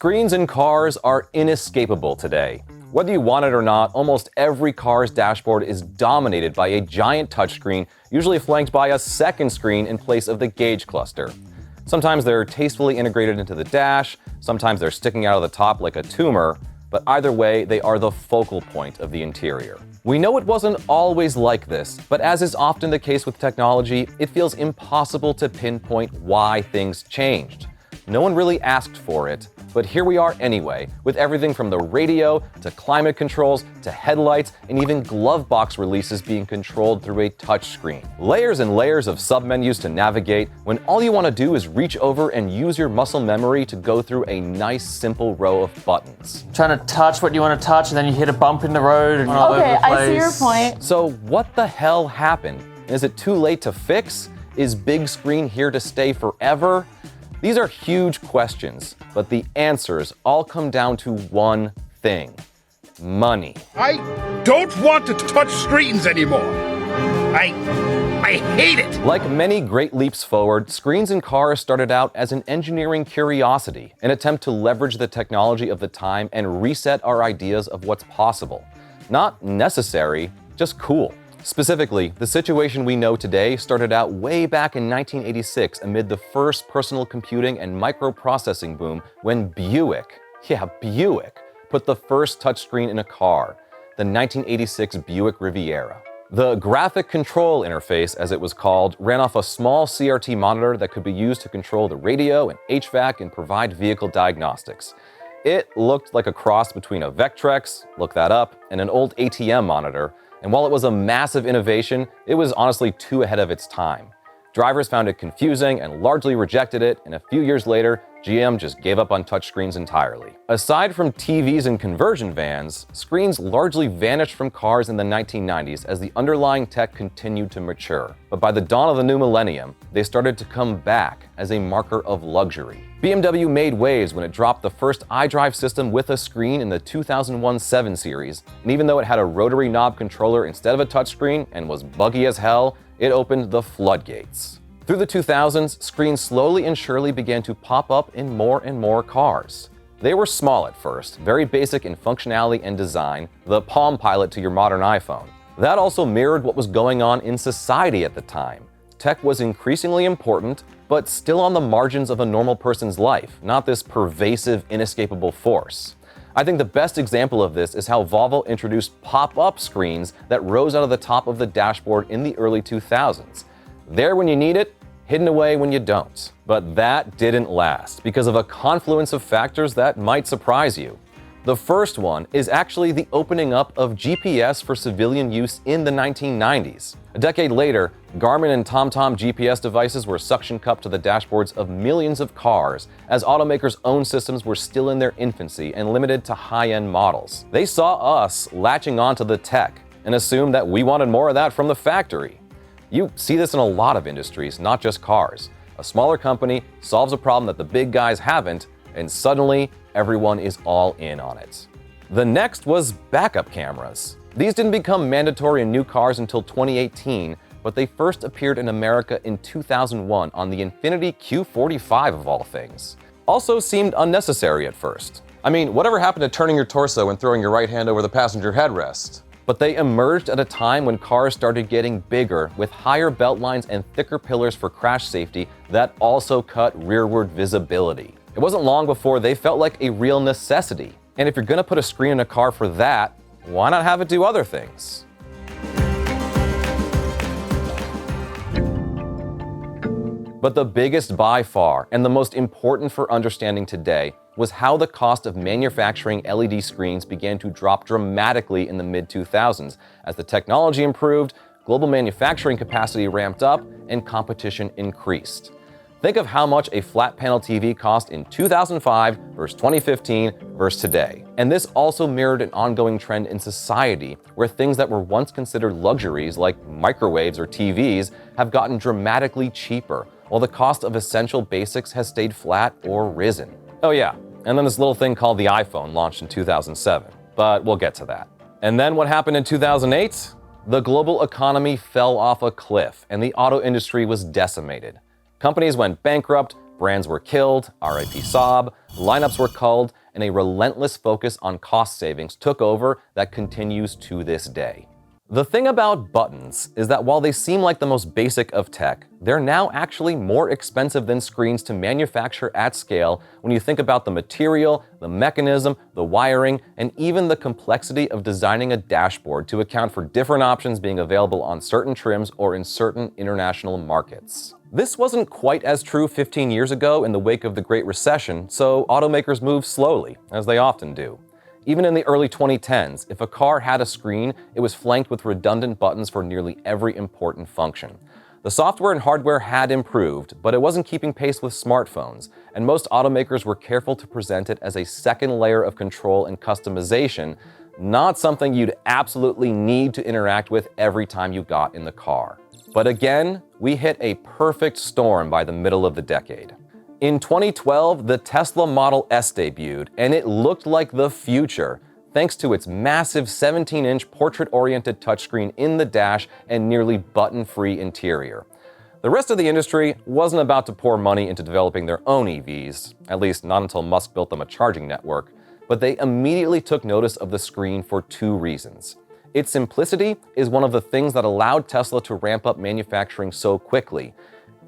Screens in cars are inescapable today. Whether you want it or not, almost every car's dashboard is dominated by a giant touchscreen, usually flanked by a second screen in place of the gauge cluster. Sometimes they're tastefully integrated into the dash, sometimes they're sticking out of the top like a tumor, but either way, they are the focal point of the interior. We know it wasn't always like this, but as is often the case with technology, it feels impossible to pinpoint why things changed. No one really asked for it, but here we are anyway, with everything from the radio to climate controls to headlights and even glovebox releases being controlled through a touchscreen. Layers and layers of submenus to navigate when all you want to do is reach over and use your muscle memory to go through a nice simple row of buttons. Trying to touch what you want to touch and then you hit a bump in the road and all over the place. I see your point. So what the hell happened? Is it too late to fix? Is big screen here to stay forever? These are huge questions, but the answers all come down to one thing: money. I don't want to touch screens anymore. I hate it. Like many great leaps forward, screens in cars started out as an engineering curiosity, an attempt to leverage the technology of the time and reset our ideas of what's possible. Not necessary, just cool. Specifically, the situation we know today started out way back in 1986 amid the first personal computing and microprocessing boom when Buick, put the first touchscreen in a car, the 1986 Buick Riviera. The graphic control interface, as it was called, ran off a small CRT monitor that could be used to control the radio and HVAC and provide vehicle diagnostics. It looked like a cross between a Vectrex, look that up, and an old ATM monitor. And while it was a massive innovation, it was honestly too ahead of its time. Drivers found it confusing and largely rejected it, and a few years later, GM just gave up on touchscreens entirely. Aside from TVs and conversion vans, screens largely vanished from cars in the 1990s as the underlying tech continued to mature. But by the dawn of the new millennium, they started to come back as a marker of luxury. BMW made waves when it dropped the first iDrive system with a screen in the 2001 7 Series, and even though it had a rotary knob controller instead of a touchscreen and was buggy as hell, it opened the floodgates. Through the 2000s, screens slowly and surely began to pop up in more and more cars. They were small at first, very basic in functionality and design, the Palm Pilot to your modern iPhone. That also mirrored what was going on in society at the time. Tech was increasingly important, but still on the margins of a normal person's life, not this pervasive, inescapable force. I think the best example of this is how Volvo introduced pop-up screens that rose out of the top of the dashboard in the early 2000s. There when you need it, hidden away when you don't. But that didn't last because of a confluence of factors that might surprise you. The first one is actually the opening up of GPS for civilian use in the 1990s. A decade later, Garmin and TomTom GPS devices were suction cupped to the dashboards of millions of cars, as automakers' own systems were still in their infancy and limited to high-end models. They saw us latching onto the tech and assumed that we wanted more of that from the factory. You see this in a lot of industries, not just cars. A smaller company solves a problem that the big guys haven't, and suddenly everyone is all in on it. The next was backup cameras. These didn't become mandatory in new cars until 2018, but they first appeared in America in 2001 on the Infiniti Q45 of all things. Also seemed unnecessary at first. I mean, whatever happened to turning your torso and throwing your right hand over the passenger headrest? But they emerged at a time when cars started getting bigger, with higher belt lines and thicker pillars for crash safety that also cut rearward visibility. It wasn't long before they felt like a real necessity. And if you're gonna put a screen in a car for that, why not have it do other things? But the biggest by far, and the most important for understanding today, was how the cost of manufacturing LED screens began to drop dramatically in the mid-2000s as the technology improved, global manufacturing capacity ramped up, and competition increased. Think of how much a flat panel TV cost in 2005 versus 2015 versus today. And this also mirrored an ongoing trend in society where things that were once considered luxuries like microwaves or TVs have gotten dramatically cheaper, while the cost of essential basics has stayed flat or risen. Oh yeah, and then this little thing called the iPhone launched in 2007, but we'll get to that. And then what happened in 2008? The global economy fell off a cliff and the auto industry was decimated. Companies went bankrupt, Brands were killed, RIP Saab, lineups were culled, and a relentless focus on cost savings took over that continues to this day. The thing about buttons is that while they seem like the most basic of tech, they're now actually more expensive than screens to manufacture at scale when you think about the material, the mechanism, the wiring, and even the complexity of designing a dashboard to account for different options being available on certain trims or in certain international markets. This wasn't quite as true 15 years ago in the wake of the Great Recession, so automakers moved slowly, as they often do. Even in the early 2010s, if a car had a screen, it was flanked with redundant buttons for nearly every important function. The software and hardware had improved, but it wasn't keeping pace with smartphones, and most automakers were careful to present it as a second layer of control and customization, not something you'd absolutely need to interact with every time you got in the car. But again, we hit a perfect storm by the middle of the decade. In 2012, the Tesla Model S debuted, and it looked like the future, thanks to its massive 17-inch portrait-oriented touchscreen in the dash and nearly button-free interior. The rest of the industry wasn't about to pour money into developing their own EVs, at least not until Musk built them a charging network, but they immediately took notice of the screen for two reasons. Its simplicity is one of the things that allowed Tesla to ramp up manufacturing so quickly,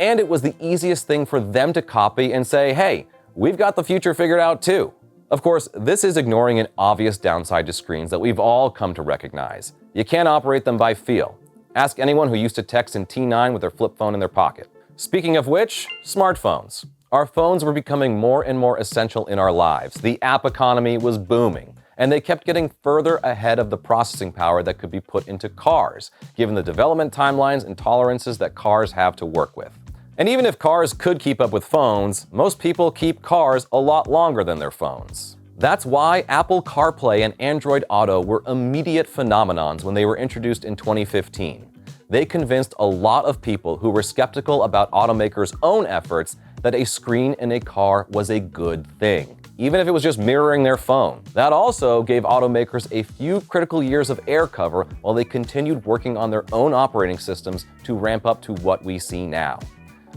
and it was the easiest thing for them to copy and say, hey, we've got the future figured out too. Of course, this is ignoring an obvious downside to screens that we've all come to recognize. You can't operate them by feel. Ask anyone who used to text in T9 with their flip phone in their pocket. Speaking of which, smartphones. Our phones were becoming more and more essential in our lives. The app economy was booming, and they kept getting further ahead of the processing power that could be put into cars, given the development timelines and tolerances that cars have to work with. And even if cars could keep up with phones, most people keep cars a lot longer than their phones. That's why Apple CarPlay and Android Auto were immediate phenomenons when they were introduced in 2015. They convinced a lot of people who were skeptical about automakers' own efforts that a screen in a car was a good thing, even if it was just mirroring their phone. That also gave automakers a few critical years of air cover while they continued working on their own operating systems to ramp up to what we see now.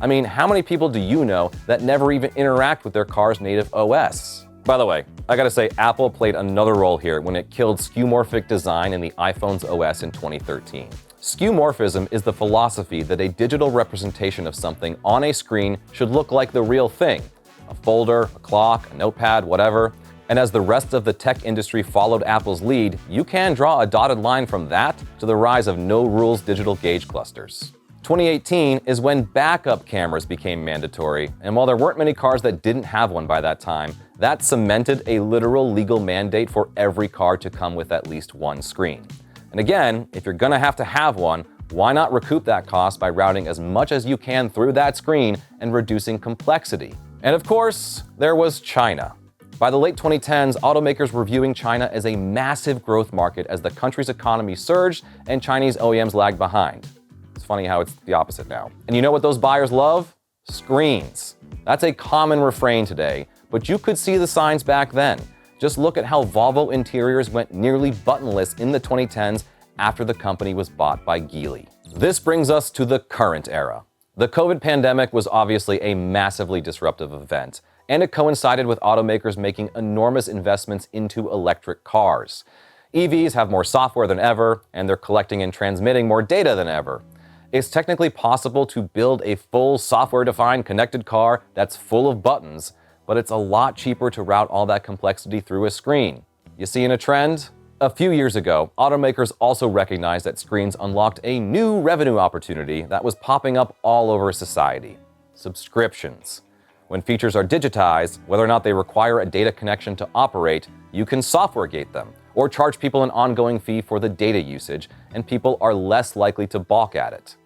I mean, how many people do you know that never even interact with their car's native OS? By the way, I gotta say, Apple played another role here when it killed skeuomorphic design in the iPhone's OS in 2013. Skeuomorphism is the philosophy that a digital representation of something on a screen should look like the real thing. A folder, a clock, a notepad, whatever. And as the rest of the tech industry followed Apple's lead, you can draw a dotted line from that to the rise of no-rules digital gauge clusters. 2018 is when backup cameras became mandatory, and while there weren't many cars that didn't have one by that time, that cemented a literal legal mandate for every car to come with at least one screen. And again, if you're gonna have to have one, why not recoup that cost by routing as much as you can through that screen and reducing complexity? And of course, there was China. By the late 2010s, automakers were viewing China as a massive growth market as the country's economy surged and Chinese OEMs lagged behind. It's funny how it's the opposite now. And you know what those buyers love? Screens. That's a common refrain today, but you could see the signs back then. Just look at how Volvo interiors went nearly buttonless in the 2010s after the company was bought by Geely. This brings us to the current era. The COVID pandemic was obviously a massively disruptive event, and it coincided with automakers making enormous investments into electric cars. EVs have more software than ever, and they're collecting and transmitting more data than ever. It's technically possible to build a full software-defined connected car that's full of buttons, but it's a lot cheaper to route all that complexity through a screen. You seeing a trend? A few years ago, automakers also recognized that screens unlocked a new revenue opportunity that was popping up all over society: subscriptions. When features are digitized, whether or not they require a data connection to operate, you can software gate them, or charge people an ongoing fee for the data usage, and people are less likely to balk at it.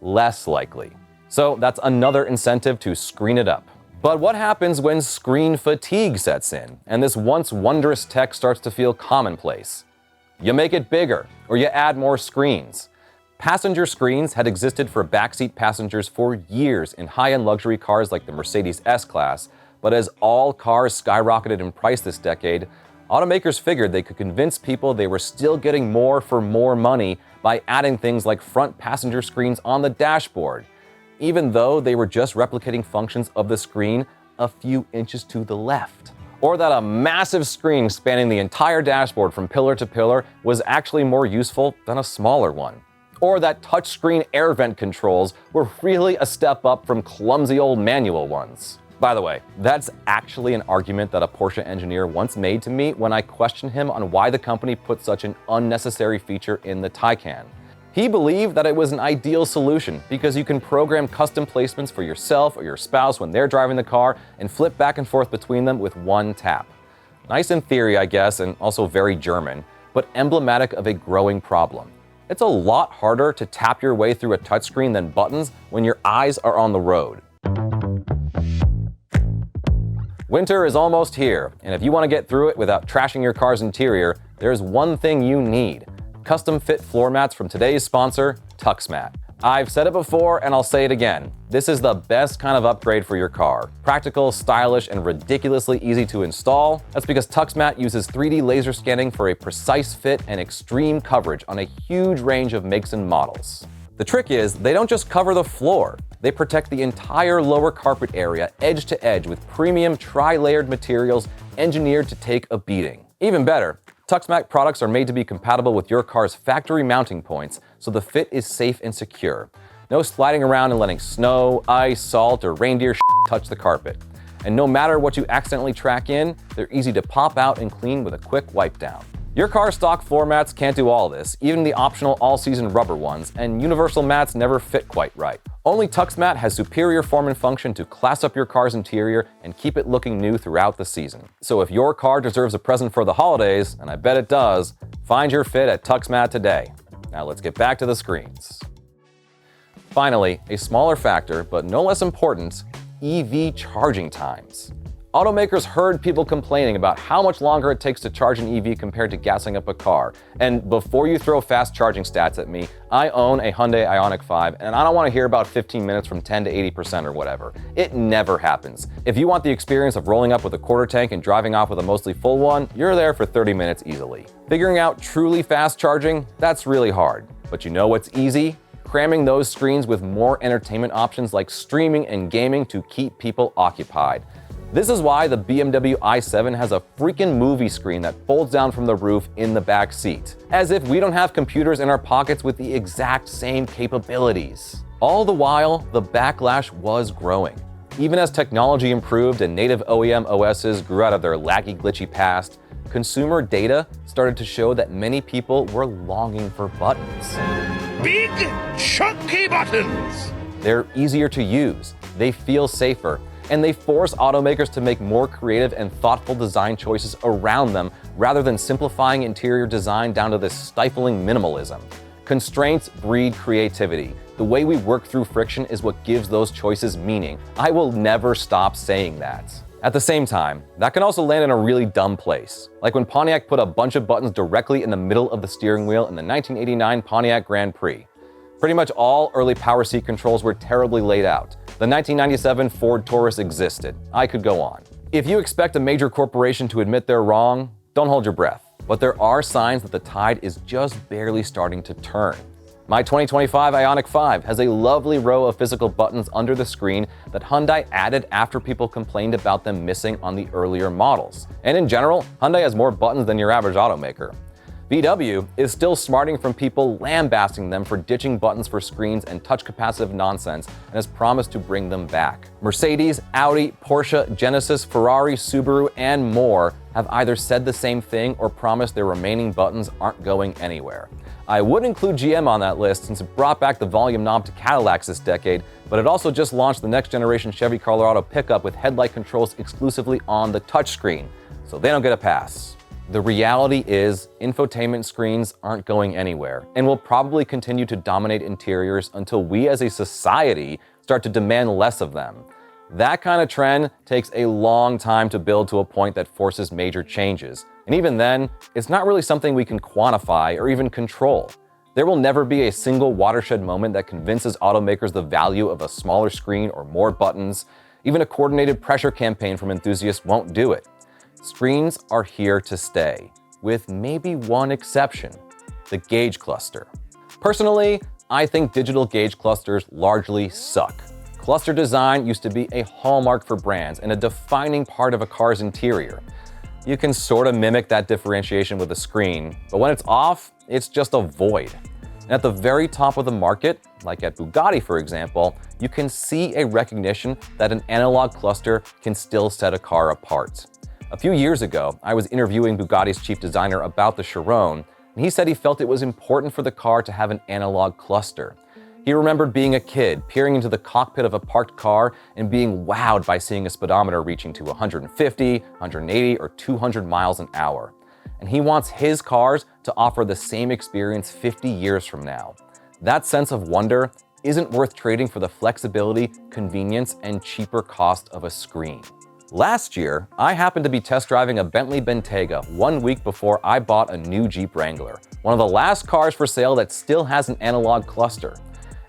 Less likely. So that's another incentive to screen it up. But what happens when screen fatigue sets in, and this once wondrous tech starts to feel commonplace? You make it bigger, or you add more screens. Passenger screens had existed for backseat passengers for years in high-end luxury cars like the Mercedes S-Class, but as all cars skyrocketed in price this decade, automakers figured they could convince people they were still getting more for more money by adding things like front passenger screens on the dashboard. even though they were just replicating functions of the screen a few inches to the left. Or that a massive screen spanning the entire dashboard from pillar to pillar was actually more useful than a smaller one. Or that touchscreen air vent controls were really a step up from clumsy old manual ones. By the way, that's actually an argument that a Porsche engineer once made to me when I questioned him on why the company put such an unnecessary feature in the Taycan. He believed that it was an ideal solution because you can program custom placements for yourself or your spouse when they're driving the car and flip back and forth between them with one tap. Nice in theory, I guess, and also very German, but emblematic of a growing problem. It's a lot harder to tap your way through a touchscreen than buttons when your eyes are on the road. Winter is almost here, and if you want to get through it without trashing your car's interior, there's one thing you need: custom-fit floor mats from today's sponsor, TuxMat. I've said it before, and I'll say it again. This is the best kind of upgrade for your car. Practical, stylish, and ridiculously easy to install. That's because TuxMat uses 3D laser scanning for a precise fit and extreme coverage on a huge range of makes and models. The trick is, they don't just cover the floor. They protect the entire lower carpet area edge to edge with premium tri-layered materials engineered to take a beating. Even better, TuxMat products are made to be compatible with your car's factory mounting points, so the fit is safe and secure. No sliding around and letting snow, ice, salt, or reindeer touch the carpet. And no matter what you accidentally track in, they're easy to pop out and clean with a quick wipe down. Your car stock floor mats can't do all this, even the optional all-season rubber ones, and universal mats never fit quite right. Only TuxMat has superior form and function to class up your car's interior and keep it looking new throughout the season. So if your car deserves a present for the holidays, and I bet it does, find your fit at TuxMat today. Now let's get back to the screens. Finally, a smaller factor, but no less important, EV charging times. Automakers heard people complaining about how much longer it takes to charge an EV compared to gassing up a car. And before you throw fast charging stats at me, I own a Hyundai Ioniq 5, and I don't want to hear about 15 minutes from 10 to 80% or whatever. It never happens. If you want the experience of rolling up with a quarter tank and driving off with a mostly full one, you're there for 30 minutes easily. Figuring out truly fast charging, that's really hard. But you know what's easy? Cramming those screens with more entertainment options like streaming and gaming to keep people occupied. This is why the BMW i7 has a freaking movie screen that folds down from the roof in the back seat. As if we don't have computers in our pockets with the exact same capabilities. All the while, the backlash was growing. Even as technology improved and native OEM OSs grew out of their laggy, glitchy past, consumer data started to show that many people were longing for buttons. Big, chunky buttons! They're easier to use, they feel safer, and they force automakers to make more creative and thoughtful design choices around them rather than simplifying interior design down to this stifling minimalism. Constraints breed creativity. The way we work through friction is what gives those choices meaning. I will never stop saying that. At the same time, that can also land in a really dumb place. Like when Pontiac put a bunch of buttons directly in the middle of the steering wheel in the 1989 Pontiac Grand Prix. Pretty much all early power seat controls were terribly laid out. The 1997 Ford Taurus existed. I could go on. If you expect a major corporation to admit they're wrong, don't hold your breath. But there are signs that the tide is just barely starting to turn. My 2025 Ioniq 5 has a lovely row of physical buttons under the screen that Hyundai added after people complained about them missing on the earlier models. And in general, Hyundai has more buttons than your average automaker. VW is still smarting from people lambasting them for ditching buttons for screens and touch capacitive nonsense and has promised to bring them back. Mercedes, Audi, Porsche, Genesis, Ferrari, Subaru, and more have either said the same thing or promised their remaining buttons aren't going anywhere. I would include GM on that list since it brought back the volume knob to Cadillacs this decade, but it also just launched the next generation Chevy Colorado pickup with headlight controls exclusively on the touchscreen, so they don't get a pass. The reality is, infotainment screens aren't going anywhere and will probably continue to dominate interiors until we as a society start to demand less of them. That kind of trend takes a long time to build to a point that forces major changes. And even then, it's not really something we can quantify or even control. There will never be a single watershed moment that convinces automakers the value of a smaller screen or more buttons. Even a coordinated pressure campaign from enthusiasts won't do it. Screens are here to stay, with maybe one exception, the gauge cluster. Personally, I think digital gauge clusters largely suck. Cluster design used to be a hallmark for brands and a defining part of a car's interior. You can sort of mimic that differentiation with a screen, but when it's off, it's just a void. And at the very top of the market, like at Bugatti for example, you can see a recognition that an analog cluster can still set a car apart. A few years ago, I was interviewing Bugatti's chief designer about the Chiron, and he said he felt it was important for the car to have an analog cluster. He remembered being a kid, peering into the cockpit of a parked car and being wowed by seeing a speedometer reaching to 150, 180, or 200 miles an hour. And he wants his cars to offer the same experience 50 years from now. That sense of wonder isn't worth trading for the flexibility, convenience, and cheaper cost of a screen. Last year, I happened to be test driving a Bentley Bentayga 1 week before I bought a new Jeep Wrangler, one of the last cars for sale that still has an analog cluster.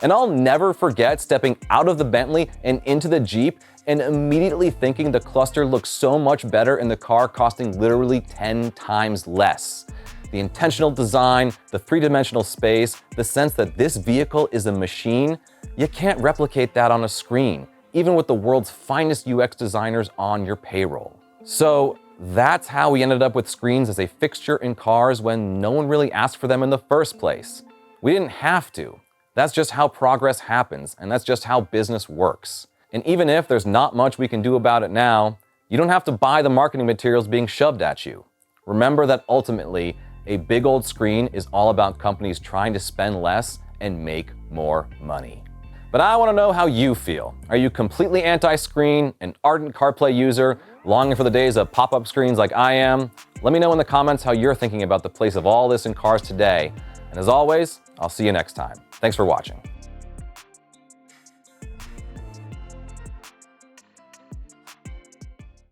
And I'll never forget stepping out of the Bentley and into the Jeep and immediately thinking the cluster looks so much better in the car costing literally 10 times less. The intentional design, the three-dimensional space, the sense that this vehicle is a machine, you can't replicate that on a screen, even with the world's finest UX designers on your payroll. So that's how we ended up with screens as a fixture in cars when no one really asked for them in the first place. We didn't have to. That's just how progress happens, and that's just how business works. And even if there's not much we can do about it now, you don't have to buy the marketing materials being shoved at you. Remember that ultimately, a big old screen is all about companies trying to spend less and make more money. But I want to know how you feel. Are you completely anti-screen, an ardent CarPlay user, longing for the days of pop-up screens like I am? Let me know in the comments how you're thinking about the place of all this in cars today. And as always, I'll see you next time. Thanks for watching.